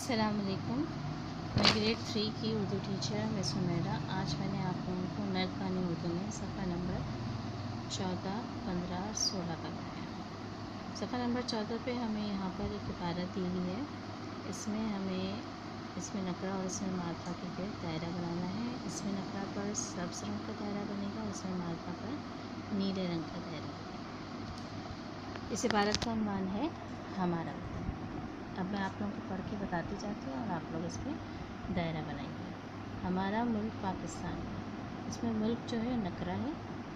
السلام علیکم، میں گریڈ 3 کی اردو ٹیچر مس حمیرہ۔ آج میں نے آپ لوگوں کو نرد بانی اردو میں صفحہ نمبر 14، 15 اور 16 کا بتایا۔ صفحہ نمبر 14 پہ ہمیں یہاں پر ایک عبارت دی ہوئی ہے، اس میں نقرہ اور اس میں معرفہ کے گرد دائرہ بنانا ہے۔ اس میں نقرہ پر سبز رنگ کا دائرہ بنے گا، اس میں معرفہ پر نیلے رنگ کا دائرہ بنے گا۔ اس عبارت کا عنوان ہے ہمارا وطن۔ اب میں آپ لوگوں کو پڑھ کے بتاتی جاتی ہوں اور آپ لوگ اس پہ دائرہ بنائیں گے۔ ہمارا ملک پاکستان ہے، اس میں ملک جو ہے نقرہ ہے،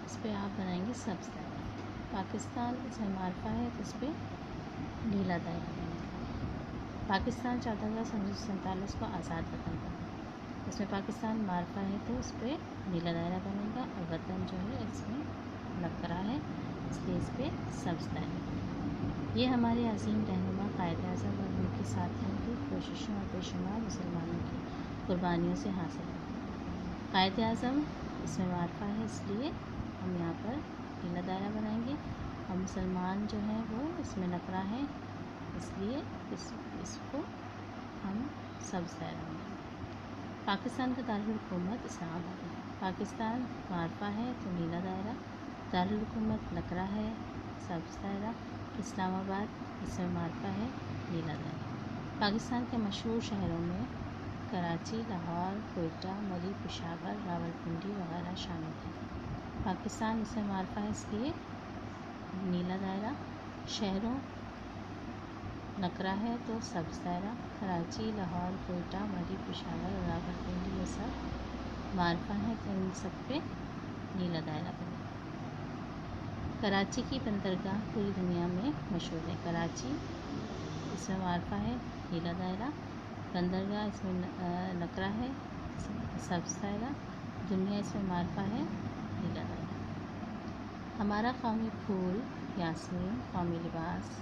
اس پہ آپ بنائیں گے سبز دائرہ۔ پاکستان اس میں معرفہ ہے تو اس پہ نیلا دائرہ بنے گا۔ پاکستان 14 اگست 1947 کو آزاد وطن بنا، اس میں پاکستان معرفہ ہے تو اس پہ نیلا دائرہ بنے گا، اور وطن جو ہے اس میں نقرہ ہے اس لیے اس پہ سبز دائرہ بنے گا۔ یہ ہمارے عظیم رہنما قائد اعظم اور ان کے ساتھیوں کی کوششوں اور بے شمار مسلمانوں کی قربانیوں سے حاصل ہے۔ قائد اعظم اس میں معرفہ ہے اس لیے ہم یہاں پر نیلا دائرہ بنائیں گے، اور مسلمان جو ہیں وہ اس میں نقرہ ہے اس لیے اس کو ہم سبز دائرہ بنائیں گے۔ پاکستان کا دارالحکومت اسلام آباد ہے، پاکستان معرفہ ہے تو نیلا دائرہ، دارالحکومت نقرہ ہے سبز دائرہ، اسلام آباد اس میں معرفہ ہے نیلا دائرہ۔ پاکستان کے مشہور شہروں میں کراچی، لاہور، کوئٹہ، مری، پشاور، راولپنڈی وغیرہ شامل ہیں۔ پاکستان اس میں معرفہ ہے اس لیے نیلا دائرہ، شہروں نقرہ ہے تو سبز دائرہ، کراچی، لاہور، کوئٹہ، مری، پشاور اور راولپنڈی یہ سب معرفہ ہیں تو ان سب پہ نیلا دائرہ بنے گا۔ کراچی کی بندرگاہ پوری دنیا میں مشہور ہے، کراچی اس میں معرفہ ہے نیلا دائرہ، بندرگاہ اس میں نقرہ ہے سبز دائرہ، دنیا اس میں معرفہ ہے نیلا دائرہ۔ ہمارا قومی پھول یاسمین، قومی لباس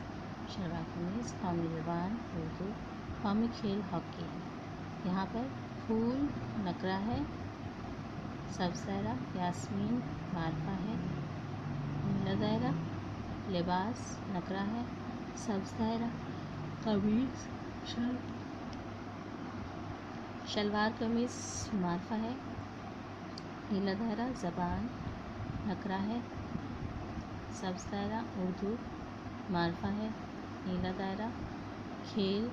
شلوار قمیض، قومی زبان اردو، قومی کھیل ہاکی ہے۔ یہاں پر پھول نقرہ ہے سبز دائرہ، یاسمین معرفہ ہے نیلا دائرہ، لباس نقرہ ہے سبز دائرہ، قمیض شلوار قمیض معرفہ ہے نیلا دائرہ، زبان نقرہ ہے سبز دائرہ، اردو معرفہ ہے نیلا دائرہ، کھیل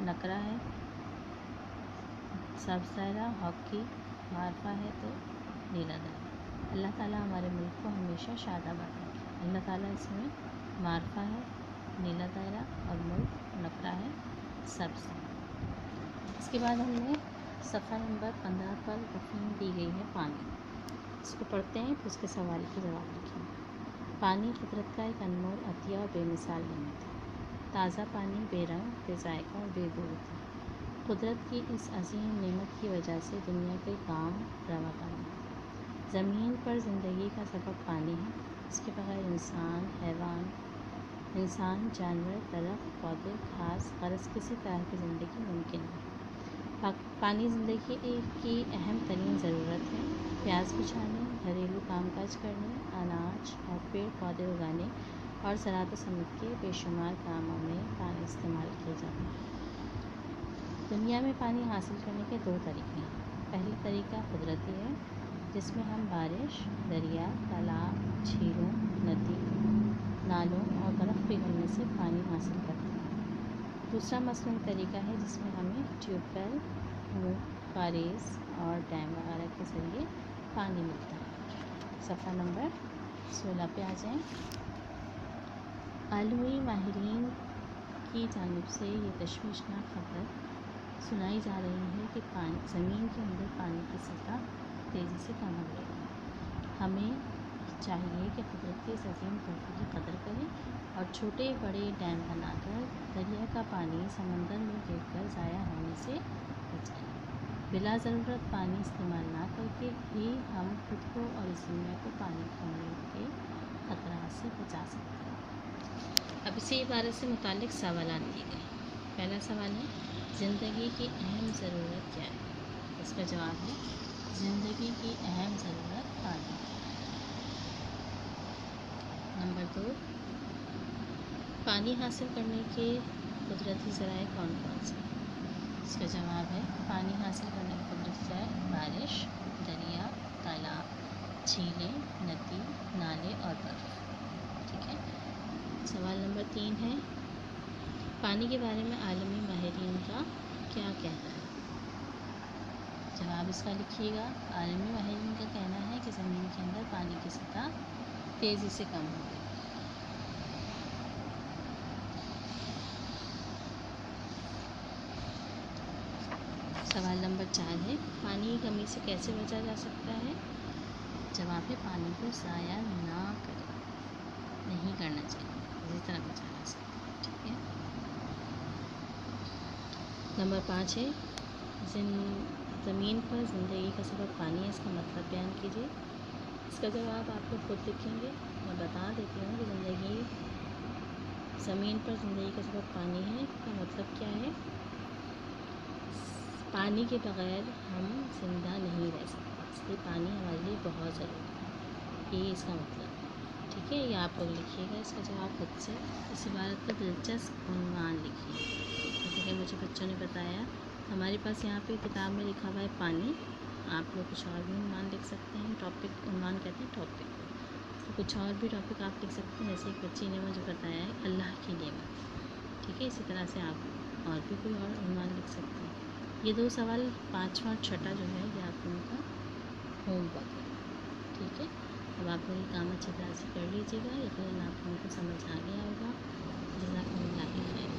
نقرہ ہے سبز دائرہ، ہاکی معرفہ ہے تو نیلا دائرہ۔ اللہ تعالیٰ ہمارے ملک کو ہمیشہ شاد آباد رکھے۔ اللہ تعالیٰ اس میں معرفہ ہے نیلا دائرہ اور ملک نقرہ ہے سبز دائرہ۔ اس کے بعد ہم نے صفحہ نمبر 15 پر تفہیم دی گئی ہے پانی، اس کو پڑھتے ہیں پھر اس کے سوال کے جواب لکھیں گے۔ پانی قدرت کا ایک انمول عطیہ اور بے مثال نعمت ہے۔ تازہ پانی بے رنگ، بے ذائقہ اور بے بو ہوتا ہے۔ قدرت کی اس عظیم نعمت کی وجہ سے دنیا کے کام رواں پائے جاتے ہیں۔ زمین پر زندگی کا سبب پانی ہے، اس کے بغیر انسان، جانور، درخت، پودے، گھاس، غرض کسی طرح کی زندگی ممکن نہیں۔ پانی زندگی کی اہم ترین ضرورت ہے۔ پیاس بجھانے، گھریلو کام کاج کرنے، اناج اور پیڑ پودے اگانے اور زراعت و صنعت کے بے شمار کاموں میں پانی استعمال کیا جاتا ہے۔ دنیا میں پانی حاصل کرنے کے 2 طریقے ہیں۔ پہلا طریقہ قدرتی ہے، جس میں ہم بارش، دریا، تالاب، جھیلوں، ندی، نالوں اور برف پگھلنے سے پانی حاصل کرتے ہیں۔ دوسرا مصنوعی طریقہ ہے جس میں ہمیں ٹیوب ویل، کنویں، کاریز اور ڈیم وغیرہ کے ذریعے پانی ملتا ہے۔ صفحہ نمبر 16 پہ آ جائیں۔ عالمی ماہرین کی جانب سے یہ تشویشناک خبر سنائی جا رہی ہے کہ زمین کے اندر پانی کی سطح تیزی سے کم ہو رہی ہے۔ ہمیں چاہیے کہ قدرت کے اس عظیم تحفے کی قدر کریں اور چھوٹے بڑے ڈیم بنا کر دریا کا پانی سمندر میں گر کر ضائع ہونے سے بچائیں۔ بلا ضرورت پانی استعمال نہ کر کے ہی ہم خود کو اور اس دنیا کو پانی کھونے کے خطرات سے بچا سکتے ہیں۔ اب اسی عبارت سے متعلق سوالات دیے گئے ہیں۔ پہلا سوال ہے، زندگی کی اہم ضرورت کیا ہے؟ اس کا جواب ہے زندگی کی اہم ضرورت پانی ہے۔ نمبر 2، پانی حاصل کرنے کے قدرتی ذرائع کون کون سے؟ اس کا جواب ہے پانی حاصل کرنے کے قدرتی ذرائع بارش، دریا، تالاب، جھیلیں، ندی، نالے اور برف. ٹھیک ہے. سوال نمبر 3 ہے پانی کے بارے میں عالمی ماہرین کا کیا کہنا ہے؟ جواب اس کا لکھیے گا. عالمی ماہرین کا کہنا ہے کہ زمین کے اندر پانی کی سطح تیزی سے کم ہو رہی ہے. سوال نمبر 4 ہے پانی کی کمی سے کیسے بچا جا سکتا ہے؟ جواب ہے پانی کو ضائع نہ کریں، نہیں کرنا چاہیے، اسی طرح بچا جا سکتا ہے. ٹھیک ہے. نمبر 5 ہے زمین پر زندگی کا سبب پانی ہے، اس کا مطلب بیان کیجیے. اس کا جواب آپ لوگ خود لکھیں گے. میں بتا دیتی ہوں کہ زمین پر زندگی کا سبب پانی ہے کا مطلب کیا ہے. پانی کے بغیر ہم زندہ نہیں رہ سکتے، اس لیے پانی ہمارے لیے بہت ضروری ہے. یہی اس کا مطلب ہے. ٹھیک ہے. یہ آپ لوگ لکھیے گا اس کا جواب خود سے. اس عبارت کا دلچسپ عنوان لکھیے. جیسے کہ مجھے بچوں نے بتایا ہمارے پاس یہاں پہ کتاب میں لکھا ہوا ہے پانی. آپ لوگ کچھ اور بھی عنوان لکھ سکتے ہیں. ٹاپک عنوان کہتے ہیں ٹاپک. تو کچھ اور بھی ٹاپک آپ لکھ سکتے ہیں. جیسے ایک بچی نے مجھے بتایا ہے اللہ کی نعمت. ٹھیک ہے. اسی طرح سے آپ اور بھی کوئی اور عنوان لکھ سکتے ہیں. یہ 2 سوال 5واں اور 6ٹھا جو ہے یہ آپ لوگوں کا ہوم ورک ہے. ٹھیک ہے. اب آپ لوگ یہ کام اچھی طرح سے کر لیجیے گا. یقیناً آپ لوگوں کو سمجھ آ گیا ہوگا. جزاکم اللہ خیر.